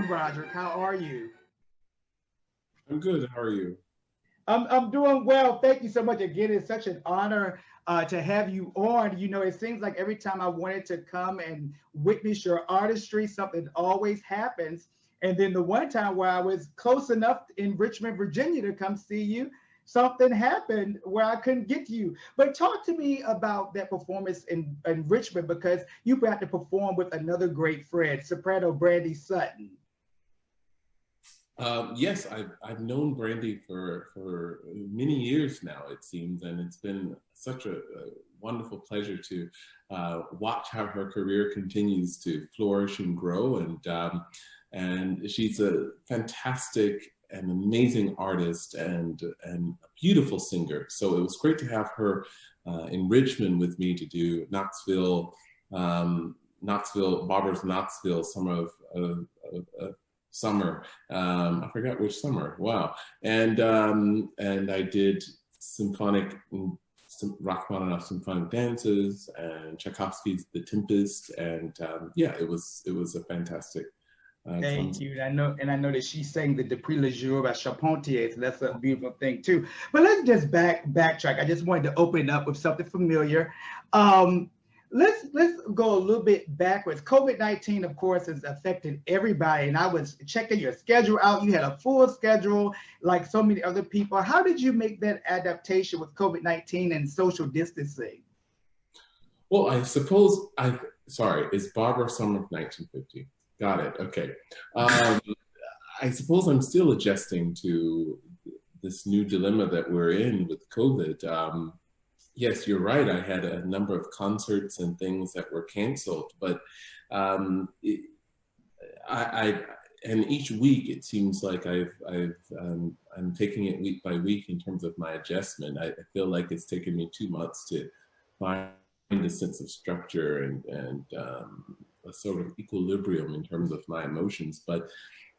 Roderick. How are you? I'm good. How are you? I'm doing well. Thank you so much. Again, it's such an honor to have you on. You know, it seems like every time I wanted to come and witness your artistry, something always happens. And then the one time where I was close enough in Richmond, Virginia to come see you, something happened where I couldn't get to you. But talk to me about that performance in Richmond because you got to perform with another great friend, soprano Brandy Sutton. Yes, I've known Brandy for many years now, it seems, and it's been such a wonderful pleasure to watch how her career continues to flourish and grow. And she's a fantastic and amazing artist and a beautiful singer. So it was great to have her in Richmond with me to do Knoxville, Barber's Knoxville of summer. I forgot which summer. Wow. And I did symphonic, Rachmaninoff symphonic dances and Tchaikovsky's The Tempest. And yeah, it was a fantastic. Thank you. And I know that she sang the Depuis le jour by Charpentier, so that's a beautiful thing too. But let's just backtrack. I just wanted to open up with something familiar. Let's go a little bit backwards. COVID-19, of course, has affected everybody. And I was checking your schedule out. You had a full schedule like so many other people. How did you make that adaptation with COVID-19 and social distancing? Well, I suppose sorry, it's Barbara Summer of 1950. Got it. Okay. I suppose I'm still adjusting to this new dilemma that we're in with COVID. Yes, you're right. I had a number of concerts and things that were canceled, but and each week it seems like I'm taking it week by week in terms of my adjustment. I feel like it's taken me 2 months to find a sense of structure and a sort of equilibrium in terms of my emotions. But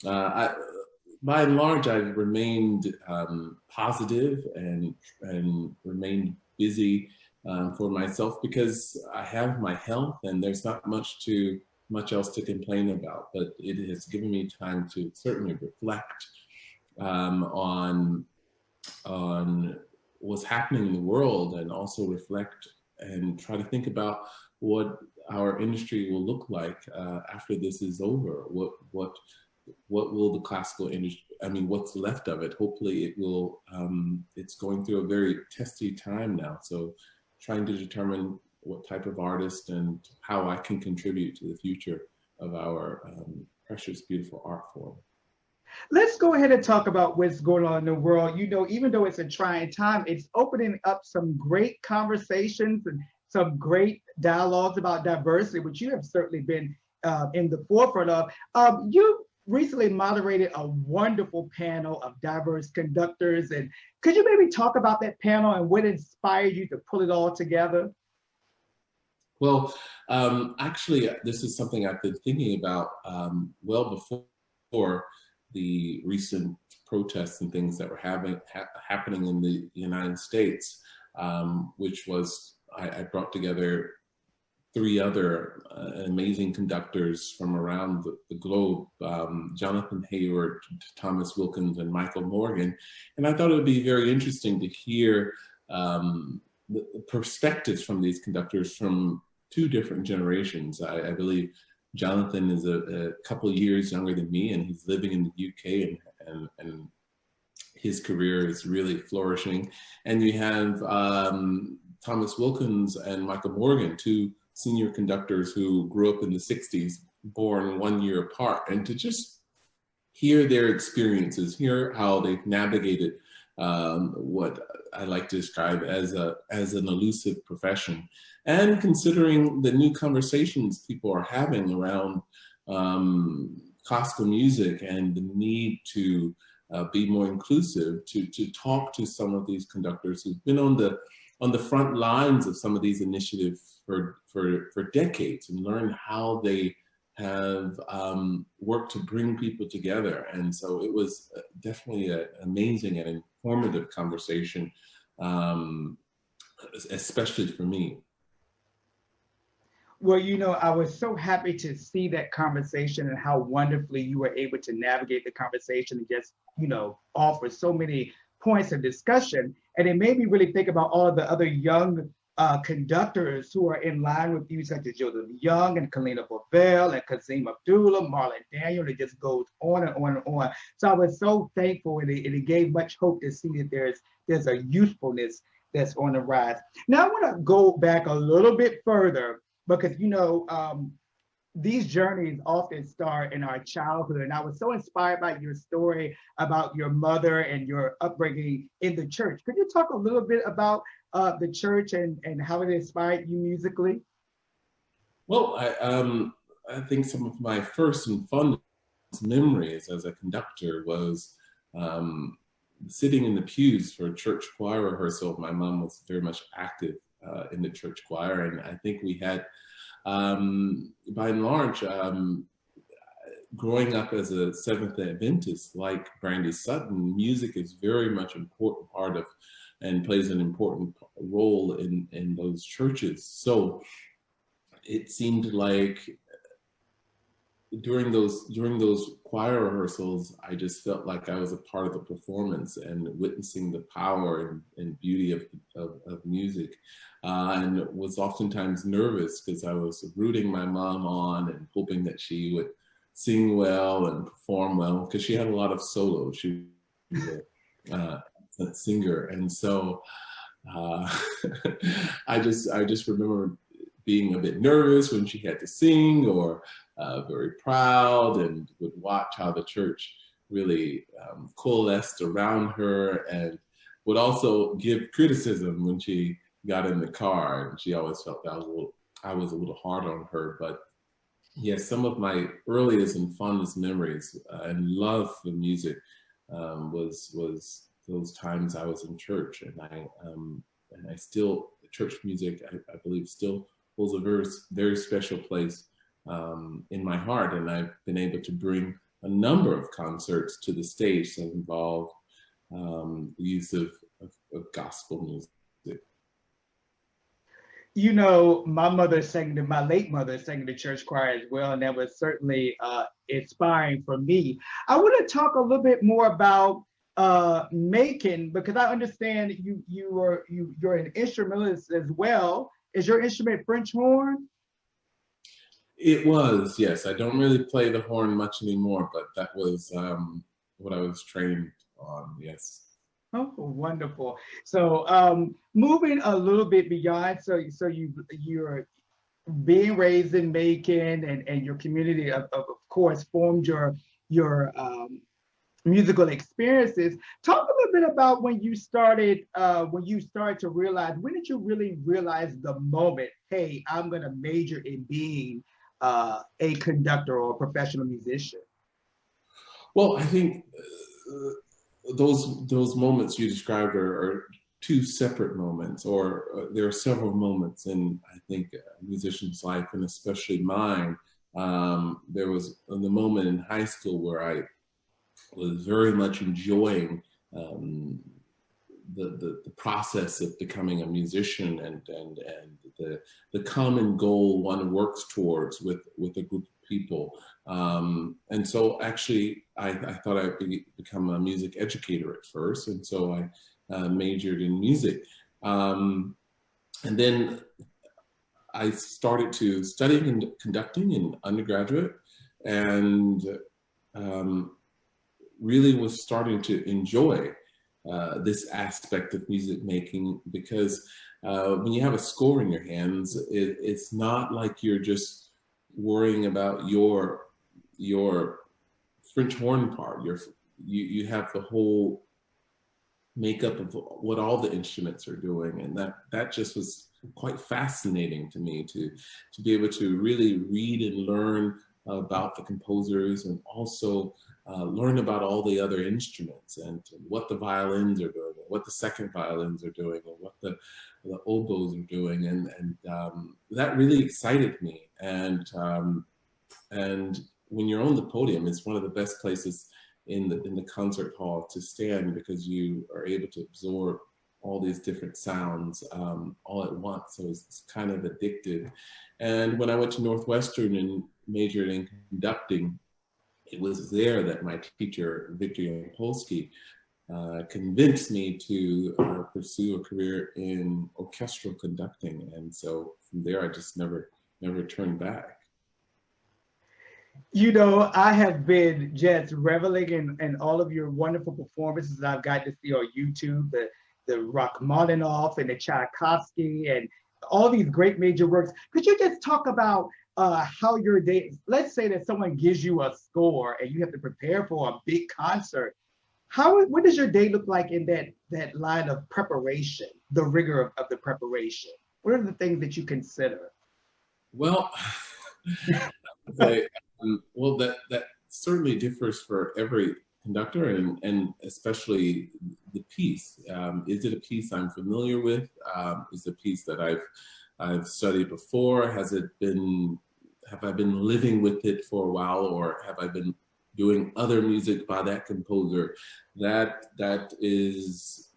by and large, I've remained positive and remained busy for myself because I have my health and there's not much else to complain about. But it has given me time to certainly reflect on what's happening in the world and also reflect and try to think about what our industry will look like after this is over. What will the classical industry, I mean, what's left of it? Hopefully it will, it's going through a very testy time now. So trying to determine what type of artist and how I can contribute to the future of our precious, beautiful art form. Let's go ahead and talk about what's going on in the world. You know, even though it's a trying time, it's opening up some great conversations and some great dialogues about diversity, which you have certainly been in the forefront of. You recently moderated a wonderful panel of diverse conductors. And could you maybe talk about that panel and what inspired you to pull it all together? Well, actually, this is something I've been thinking about well before the recent protests and things that were happening in the United States, which was, I brought together 3 other amazing conductors from around the globe, Jonathan Hayward, Thomas Wilkins, and Michael Morgan. And I thought it would be very interesting to hear the perspectives from these conductors from 2 different generations. I believe Jonathan is a couple of years younger than me, and he's living in the UK, and his career is really flourishing. And you have Thomas Wilkins and Michael Morgan, 2 senior conductors who grew up in the 60s, born 1 year apart, and to just hear their experiences, hear how they've navigated what I like to describe as an elusive profession. And considering the new conversations people are having around classical music and the need to be more inclusive, to talk to some of these conductors who've been on the front lines of some of these initiatives for decades and learn how they have worked to bring people together. And so it was definitely an amazing and informative conversation, especially for me. Well, I was so happy to see that conversation and how wonderfully you were able to navigate the conversation and just, offer so many points of discussion. And it made me really think about all of the other young conductors who are in line with you, such as Joseph Young and Kalina Bovell and Kazim Abdullah, Marlon Daniel. It just goes on and on and on. So I was so thankful, and it gave much hope to see that there's a usefulness that's on the rise. Now I want to go back a little bit further because these journeys often start in our childhood, and I was so inspired by your story about your mother and your upbringing in the church. Could you talk a little bit about the church and how it inspired you musically? Well, I think some of my first and fondest memories as a conductor was sitting in the pews for a church choir rehearsal. My mom was very much active in the church choir, and I think we had, by and large, growing up as a Seventh-day Adventist like Brandy Sutton, music is very much an important part of and plays an important role in those churches. So it seemed like during those choir rehearsals, I just felt like I was a part of the performance and witnessing the power and beauty of music, and was oftentimes nervous because I was rooting my mom on and hoping that she would sing well and perform well, because she had a lot of solos. She was a singer, and so I just remember being a bit nervous when she had to sing, or very proud, and would watch how the church really coalesced around her, and would also give criticism when she got in the car. And she always felt that I was a little hard on her. But yes, some of my earliest and fondest memories and love for music was those times I was in church, and I still, church music, I believe, still holds a very, very special place in my heart. And I've been able to bring a number of concerts to the stage that involve the use of gospel music. My late mother sang in the church choir as well, and that was certainly inspiring for me. I want to talk a little bit more about Macon, because I understand you're an instrumentalist as well. Is your instrument French horn? It was, yes. I don't really play the horn much anymore, but that was what I was trained on, yes. Oh, wonderful. So moving a little bit beyond, so you're being raised in Macon, and your community of course formed your musical experiences. Talk a little bit about when you started to realize, when did you really realize the moment, hey, I'm going to major in being a conductor or a professional musician? Well, I think those moments you described are two separate moments, or there are several moments in, I think, a musician's life, and especially mine. There was the moment in high school where I was very much enjoying the process of becoming a musician, and the common goal one works towards with a group of people. And so actually I thought I'd become a music educator at first, and so I majored in music. And then I started to study conducting in undergraduate, and really was starting to enjoy this aspect of music making, because when you have a score in your hands, it's not like you're just worrying about your French horn part. You have the whole makeup of what all the instruments are doing, and that just was quite fascinating to me, to be able to really read and learn about the composers, and also learn about all the other instruments, and what the violins are doing, and what the second violins are doing, and what the oboes are doing, and that really excited me. And when you're on the podium, it's one of the best places in the concert hall to stand, because you are able to absorb all these different sounds all at once. So it's kind of addictive. And when I went to Northwestern and majored in conducting, it was there that my teacher, Victor Yampolsky, convinced me to pursue a career in orchestral conducting. And so from there, I just never turned back. You know, I have been just reveling in all of your wonderful performances I've got to see on YouTube, the Rachmaninoff and the Tchaikovsky and all these great major works. Could you just talk about how your day, let's say that someone gives you a score and you have to prepare for a big concert. What does your day look like in that line of preparation, the rigor of the preparation? What are the things that you consider? Well, well, that certainly differs for every conductor, and especially the piece. Is it a piece I'm familiar with? Is it a piece that I've studied before? Have I been living with it for a while, or have I been doing other music by that composer? That is,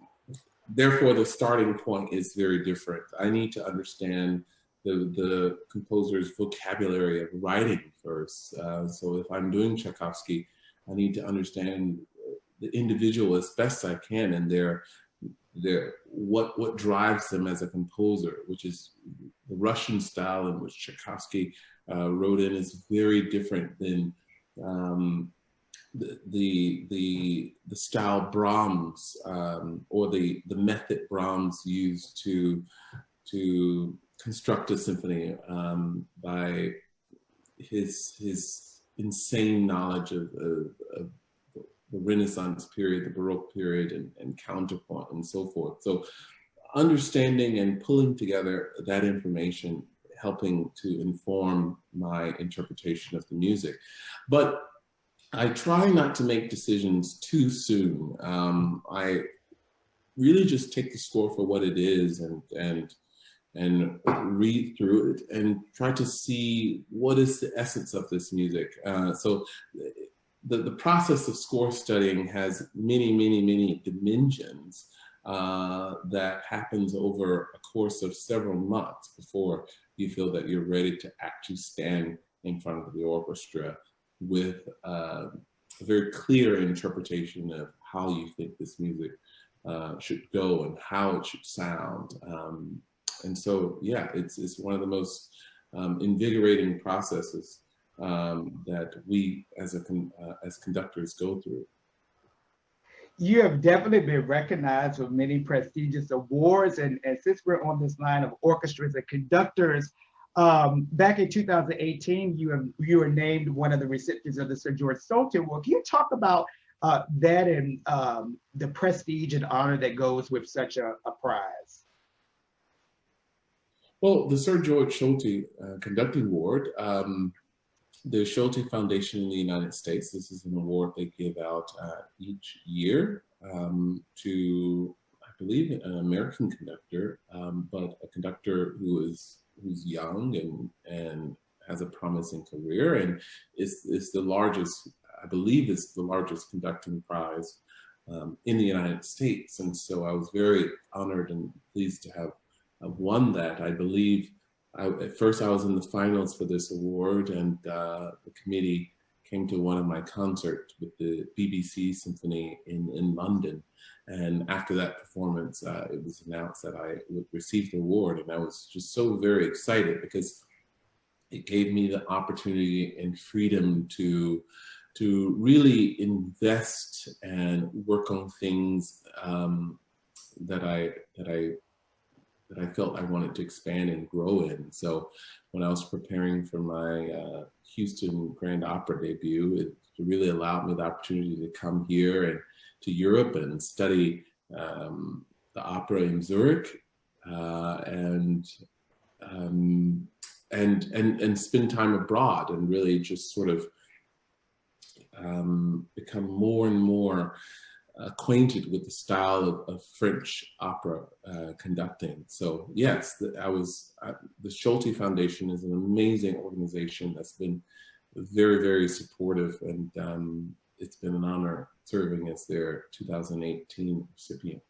therefore the starting point is very different. I need to understand the composer's vocabulary of writing first. So if I'm doing Tchaikovsky, I need to understand the individual as best I can, and what drives them as a composer, which is the Russian style in which Tchaikovsky wrote in is very different than the style Brahms or the method Brahms used to construct a symphony by his insane knowledge of the Renaissance period, the Baroque period, and counterpoint and so forth. So understanding and pulling together that information, helping to inform my interpretation of the music. But I try not to make decisions too soon. I really just take the score for what it is and read through it and try to see what is the essence of this music. So the process of score studying has many dimensions that happens over a course of several months before you feel that you're ready to actually stand in front of the orchestra with a very clear interpretation of how you think this music should go and how it should sound. And so, yeah, it's one of the most invigorating processes that we as conductors go through. You have definitely been recognized with many prestigious awards, and since we're on this line of orchestras and conductors, back in 2018, you were named one of the recipients of the Sir George Sultan Award. Can you talk about that and the prestige and honor that goes with such a prize? Well, the Sir George Sultan Conducting Award, the Sultan Foundation in the United States, this is an award they give out each year to, I believe, an American conductor, but a conductor who's young and has a promising career, and it's the largest, I believe it's the largest conducting prize in the United States. And so I was very honored and pleased to have won that. I believe at first I was in the finals for this award, and the committee came to one of my concerts with the BBC Symphony in London. And after that performance, it was announced that I would receive the award. And I was just so very excited because it gave me the opportunity and freedom to really invest and work on things that I felt I wanted to expand and grow in. So when I was preparing for my Houston Grand Opera debut, it really allowed me the opportunity to come here and to Europe and study the opera in Zurich and spend time abroad and really just sort of become more and more acquainted with the style of French opera conducting. So yes, the Schulte Foundation is an amazing organization that's been very supportive, and it's been an honor serving as their 2018 recipient.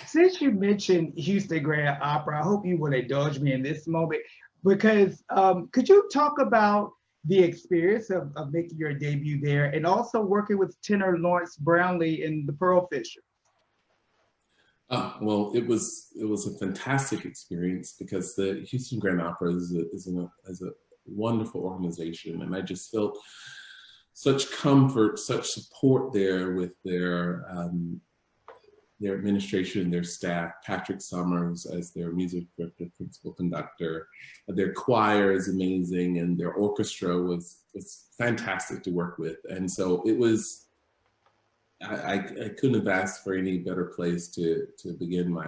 Since you mentioned Houston Grand Opera, I hope you will indulge me in this moment because could you talk about the experience of making your debut there and also working with tenor Lawrence Brownlee in The Pearl Fisher? Well, it was a fantastic experience because the Houston Grand Opera is a wonderful organization, and I just felt such comfort, such support there with their administration, their staff, Patrick Summers as their music director, principal conductor. Their choir is amazing, and their orchestra was fantastic to work with. And so it was, I couldn't have asked for any better place to begin my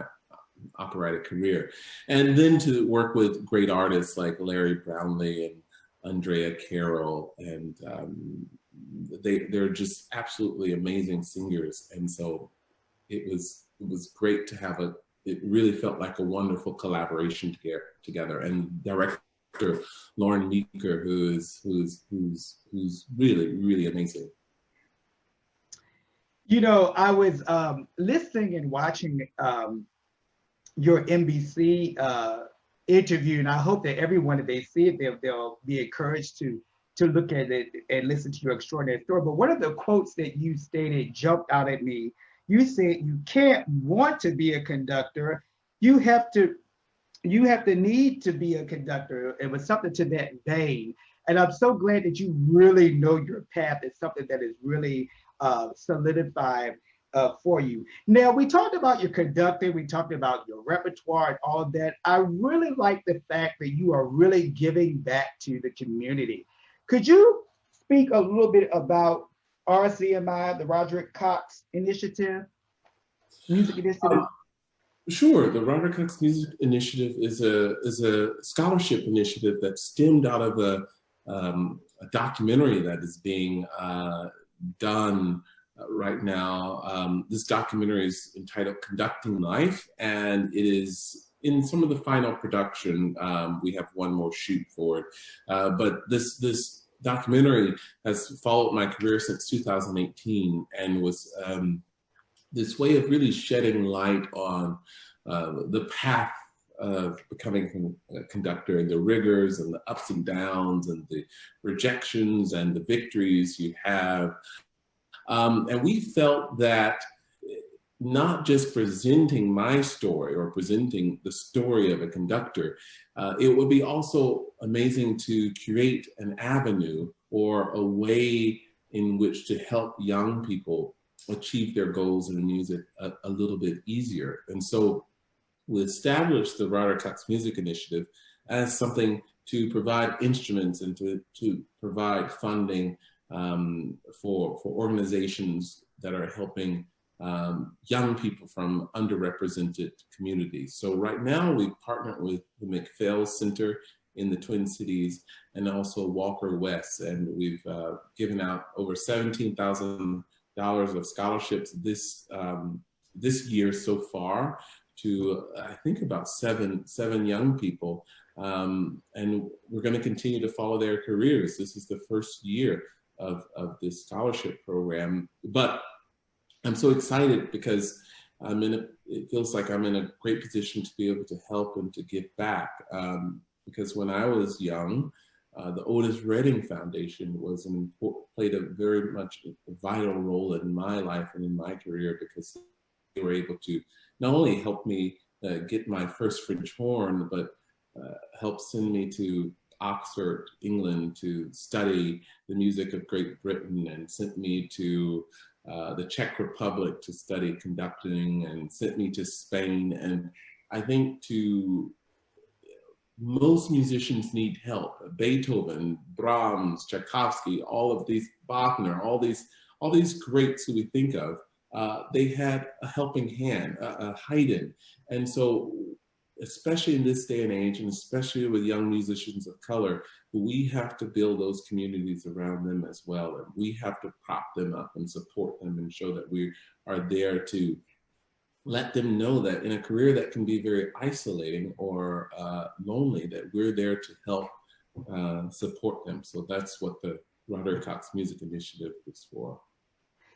operatic career. And then to work with great artists like Larry Brownlee and Andrea Carroll, and they're just absolutely amazing singers. And so it was great to have it really felt like a wonderful collaboration together. And director Lauren Meeker, who's really, really amazing. You know, I was listening and watching your NBC interview, and I hope that everyone, that they see it, they'll be encouraged to look at it and listen to your extraordinary story. But one of the quotes that you stated jumped out at me. You said you can't want to be a conductor. You have to need to be a conductor. It was something to that vein. And I'm so glad that you really know your path. It's something that is really solidified for you. Now, we talked about your conducting, we talked about your repertoire and all of that. I really like the fact that you are really giving back to the community. Could you speak a little bit about RCMI, the Roderick Cox music initiative? Sure. The Roderick Cox Music Initiative is a scholarship initiative that stemmed out of a documentary that is being done right now. This documentary is entitled Conducting Life, and it is in some of the final production. We have one more shoot for it, but this documentary has followed my career since 2018 and was this way of really shedding light on the path of becoming a conductor and the rigors and the ups and downs and the rejections and the victories you have. And we felt that not just presenting my story or presenting the story of a conductor, it would be also amazing to create an avenue or a way in which to help young people achieve their goals in music a little bit easier. And so we established the Roderick Cox Music Initiative as something to provide instruments and to provide funding for organizations that are helping young people from underrepresented communities. So right now we've partnered with the McPhail Center in the Twin Cities and also Walker West, and we've given out over $17,000 of scholarships this year so far to I think about seven young people, and we're going to continue to follow their careers. This is the first year of this scholarship program, but I'm so excited because it feels like I'm in a great position to be able to help and to give back. Because when I was young, the Otis Redding Foundation played a very much vital role in my life and in my career, because they were able to not only help me get my first French horn, but help send me to Oxford, England, to study the music of Great Britain, and sent me to the Czech Republic to study conducting, and sent me to Spain. And I think most musicians need help. Beethoven, Brahms, Tchaikovsky, all of these, Wagner, all these greats who we think of, they had a helping hand, a Haydn. And so, especially in this day and age, and especially with young musicians of color, we have to build those communities around them as well. And we have to prop them up and support them and show that we are there to let them know that in a career that can be very isolating or lonely, that we're there to help support them. So that's what the Roderick Cox Music Initiative is for.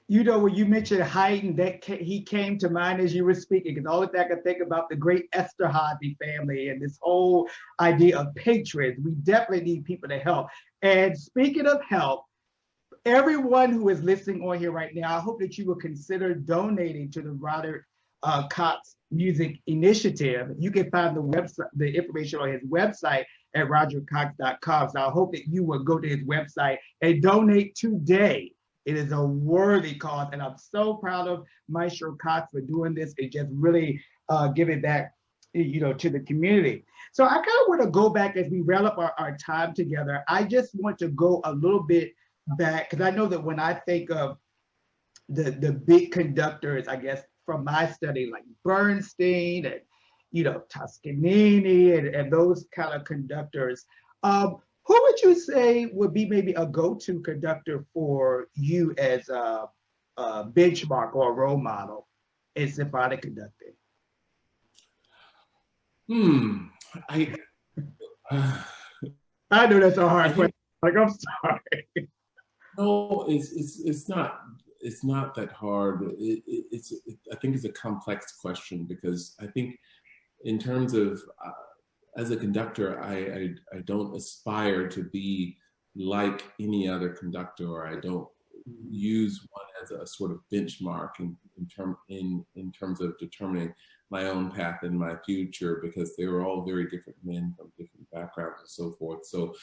You know, when you mentioned Haydn, he came to mind as you were speaking, because all of that I could think about the great Esterhazy family and this whole idea of patrons. We definitely need people to help. And speaking of help, everyone who is listening on here right now, I hope that you will consider donating to the Roderick Cox Music Initiative. You can find the information on his website at roderickcox.com. So I hope that you will go to his website and donate today. It is a worthy cause, and I'm so proud of Maestro Cox for doing this and just really giving back, you know, to the community. So I kind of want to go back as we wrap up our time together. I just want to go a little bit back, because I know that when I think of the big conductors, I guess from my study, like Bernstein and, you know, Toscanini and those kind of conductors, who would you say would be maybe a go-to conductor for you as a benchmark or a role model in symphonic conducting? I know that's a hard question. Like, I'm sorry. No, it's not that hard. I think it's a complex question, because I think in terms of as a conductor, I don't aspire to be like any other conductor, or I don't use one as a sort of benchmark in terms of determining my own path in my future, because they were all very different men from different backgrounds and so forth. So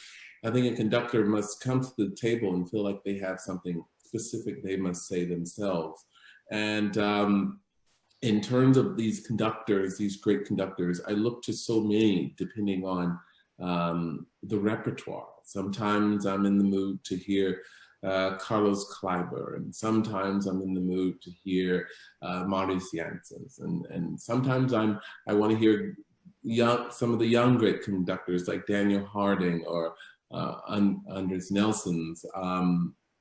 I think a conductor must come to the table and feel like they have something specific they must say themselves. And in terms of these conductors, these great conductors, I look to so many depending on the repertoire. Sometimes I'm in the mood to hear Carlos Kleiber, and sometimes I'm in the mood to hear Marius Janssens, and sometimes I want to hear some of the young great conductors like Daniel Harding or Anders Nelsons,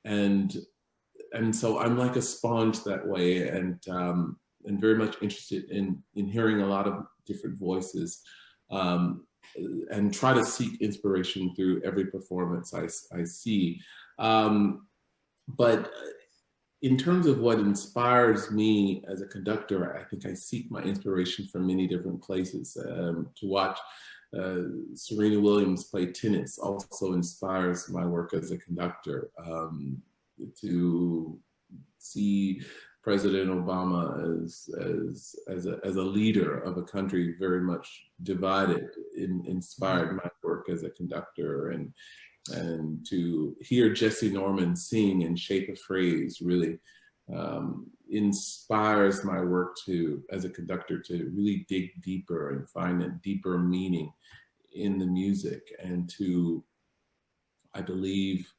and so I'm like a sponge that way, and very much interested in hearing a lot of different voices, and try to seek inspiration through every performance I see. But in terms of what inspires me as a conductor, I think I seek my inspiration from many different places. To watch Serena Williams play tennis also inspires my work as a conductor. To see President Obama as a leader of a country very much divided inspired my work as a conductor, and to hear Jesse Norman sing in Shape of Phrase really inspires my work as a conductor to really dig deeper and find a deeper meaning in the music, and to, I believe,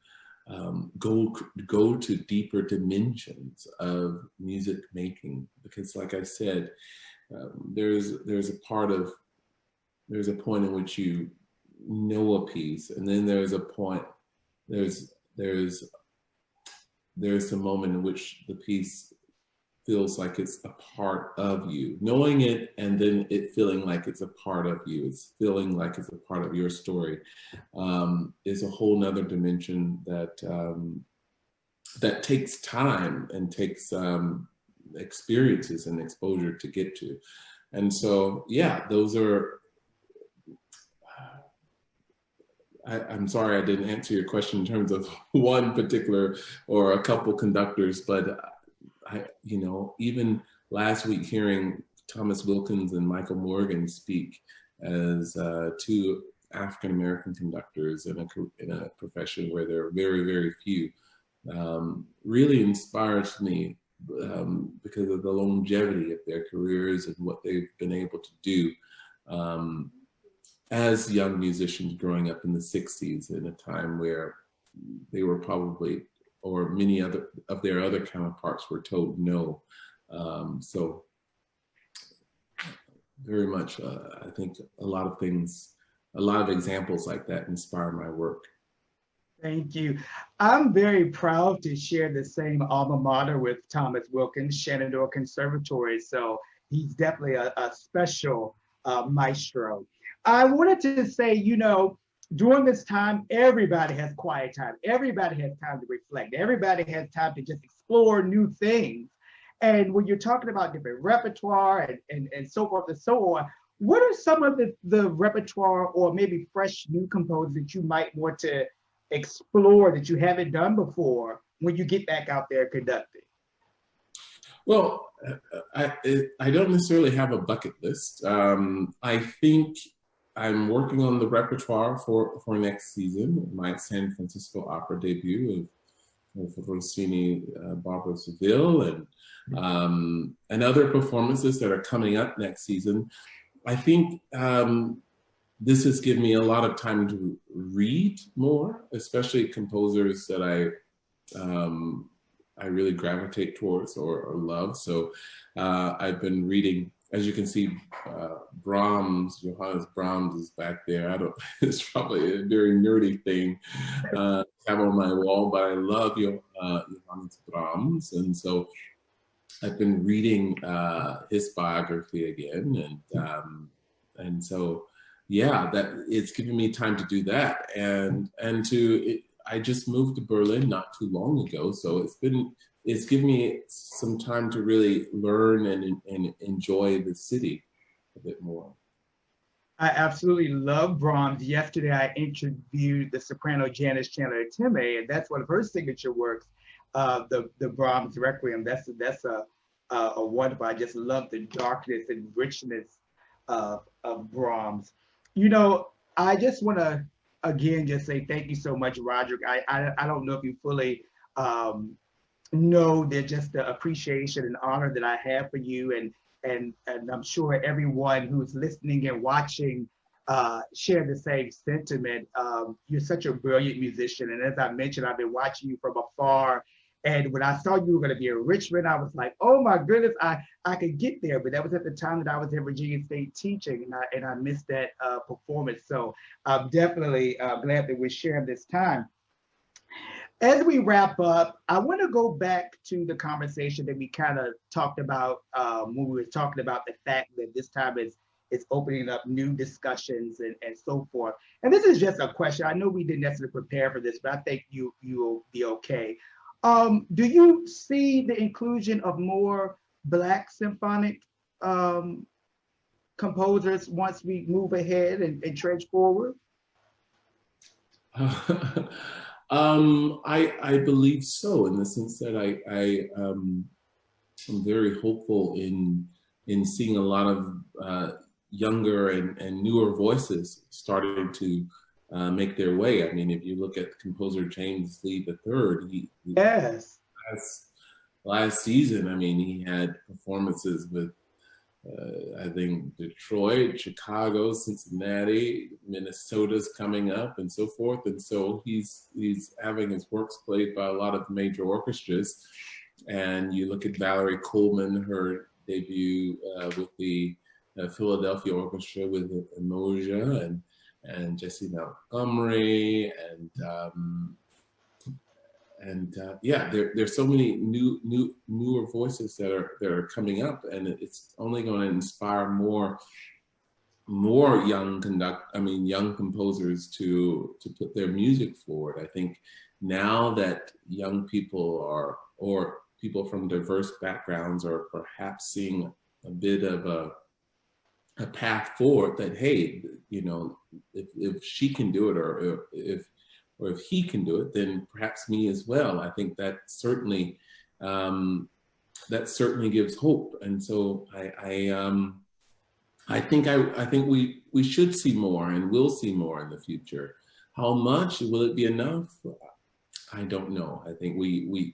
go to deeper dimensions of music making, because, like I said, there's a point in which you know a piece, and then there's a moment in which the piece feels like it's a part of you, knowing it, and then it feeling like it's a part of you. It's feeling like it's a part of your story. Is a whole nother dimension that takes time and takes experiences and exposure to get to. And so, yeah, those are. I'm sorry I didn't answer your question in terms of one particular or a couple conductors, but even last week hearing Thomas Wilkins and Michael Morgan speak as two African-American conductors in a profession where there are very, very few, really inspires me because of the longevity of their careers and what they've been able to do as young musicians growing up in the 60s, in a time where they were probably, or many of their other counterparts were told no. So very much, I think a lot of examples like that inspire my work. Thank you. I'm very proud to share the same alma mater with Thomas Wilkins, Shenandoah Conservatory. So he's definitely a special maestro. I wanted to say, during this time, everybody has quiet time. Everybody has time to reflect. Everybody has time to just explore new things. And when you're talking about different repertoire and so forth and so on, what are some of the repertoire or maybe fresh new composers that you might want to explore that you haven't done before when you get back out there conducting? Well, I don't necessarily have a bucket list. I think I'm working on the repertoire for next season, my San Francisco opera debut of Rossini, Barbara Seville, and other performances that are coming up next season. I think this has given me a lot of time to read more, especially composers that I really gravitate towards or love. So I've been reading, as you can see, Brahms, Johannes Brahms is back there. It's probably a very nerdy thing to have on my wall, but I love Johannes Brahms. And so I've been reading his biography again. And so, yeah, that it's given me time to do that. I just moved to Berlin not too long ago. So it's given me some time to really learn and enjoy the city a bit more. I absolutely love Brahms. Yesterday, I interviewed the soprano Janice Chandler Timmy, and that's one of her signature works, the Brahms Requiem. That's a wonderful. I just love the darkness and richness of Brahms. You know, I just want to again just say thank you so much, Roderick. I don't know if you fully know that just the appreciation and honor that I have for you, and I'm sure everyone who's listening and watching share the same sentiment. You're such a brilliant musician, and as I mentioned, I've been watching you from afar. And when I saw you were going to be in Richmond, I was like, oh my goodness, I could get there. But that was at the time that I was at Virginia State teaching, and I missed that performance. So I'm definitely glad that we're sharing this time. As we wrap up, I want to go back to the conversation that we kind of talked about when we were talking about the fact that this time is opening up new discussions and so forth. And this is just a question. I know we didn't necessarily prepare for this, but I think you'll be okay. Do you see the inclusion of more Black symphonic composers once we move ahead and trudge forward? I believe so, in the sense that I'm very hopeful in seeing a lot of younger and newer voices starting to make their way. I mean, if you look at composer James Lee III, yes, last season, I mean, he had performances with I think Detroit, Chicago, Cincinnati, Minnesota's coming up, and so forth. And so he's having his works played by a lot of major orchestras. And you look at Valerie Coleman, her debut with the Philadelphia Orchestra with Emoja, and Jesse Montgomery, and yeah, there's so many newer voices that are coming up, and it's only going to inspire more young composers to put their music forward. I think now that young people or people from diverse backgrounds are perhaps seeing a bit of a path forward, that hey, you know, if she can do it, or if he can do it, then perhaps me as well. I think that certainly gives hope. And so I think we should see more, and will see more in the future. How much? Will it be enough? I don't know. I think we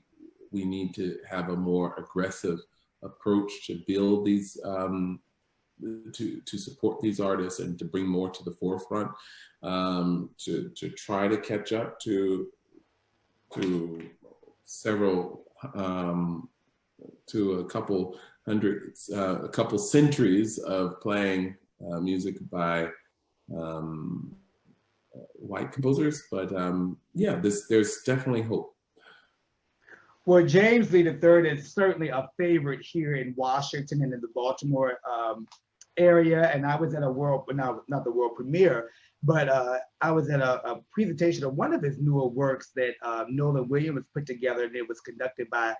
need to have a more aggressive approach to build these to support these artists and to bring more to the forefront, to try to catch up to several to a couple hundreds, a couple centuries of playing music by white composers. But yeah, there's definitely hope. Well, James Lee III is certainly a favorite here in Washington and in the Baltimore area, and I was at a world, not the world premiere, but I was at a presentation of one of his newer works that Nolan Williams put together, and it was conducted by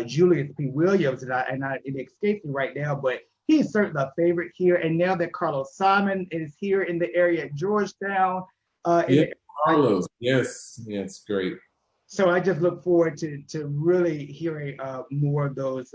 Julius P. Williams, it escapes me right now, but he's certainly a favorite here. And now that Carlos Simon is here in the area at Georgetown. Yeah, Carlos, yes, great. So I just look forward to really hearing more of those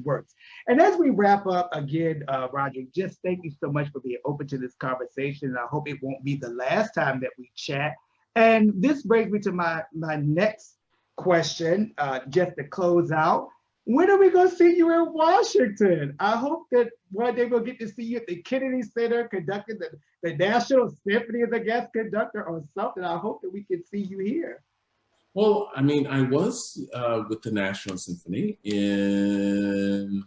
works. And as we wrap up again, Roger, just thank you so much for being open to this conversation. I hope it won't be the last time that we chat. And this brings me to my next question, just to close out. When are we going to see you in Washington? I hope that one day we'll get to see you at the Kennedy Center conducting the National Symphony as a guest conductor or something. I hope that we can see you here. Well, I mean, I was with the National Symphony in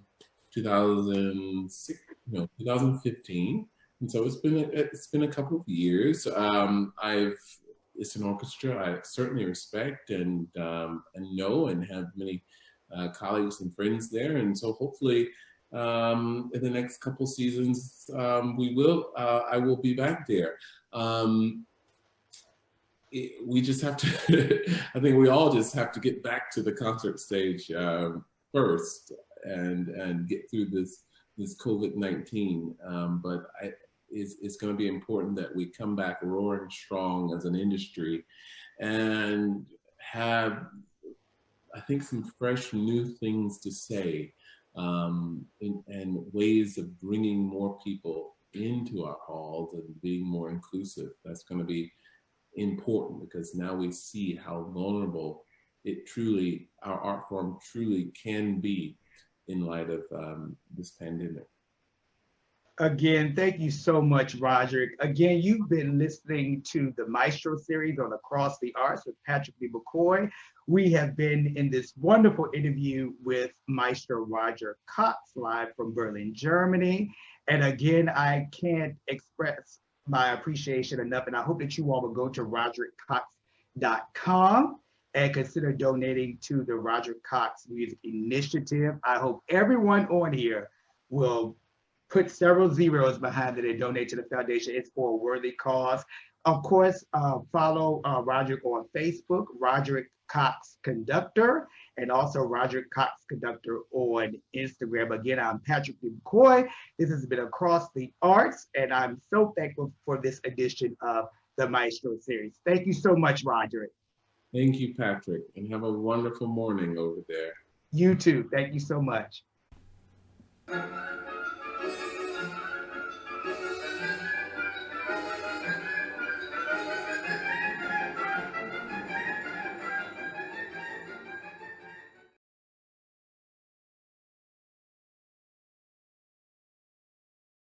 2015, and so it's been a couple of years. It's an orchestra I certainly respect and know, and have many colleagues and friends there, and so hopefully in the next couple seasons I will be back there. We just have to, I think we all just have to get back to the concert stage first and get through this COVID-19. But it's going to be important that we come back roaring strong as an industry and have, I think, some fresh new things to say and ways of bringing more people into our halls and being more inclusive. That's going to be important because now we see how vulnerable our art form truly can be in light of this pandemic. Again, thank you so much, Roderick. Again, you've been listening to the Maestro series on Across the Arts with Patrick B. McCoy. We have been in this wonderful interview with Maestro Roderick Cox, live from Berlin, Germany. And again, I can't express my appreciation enough, and I hope that you all will go to roderickcox.com and consider donating to the Roderick Cox Music Initiative. I hope everyone on here will put several zeros behind it and donate to the foundation. It's for a worthy cause. Of course, follow Roderick on Facebook, Roderick Cox Conductor, and also Roderick Cox Conductor on Instagram. Again, I'm Patrick McCoy. This has been Across the Arts, and I'm so thankful for this edition of the Maestro series. Thank you so much, Roderick. Thank you, Patrick, and have a wonderful morning over there. You too. Thank you so much.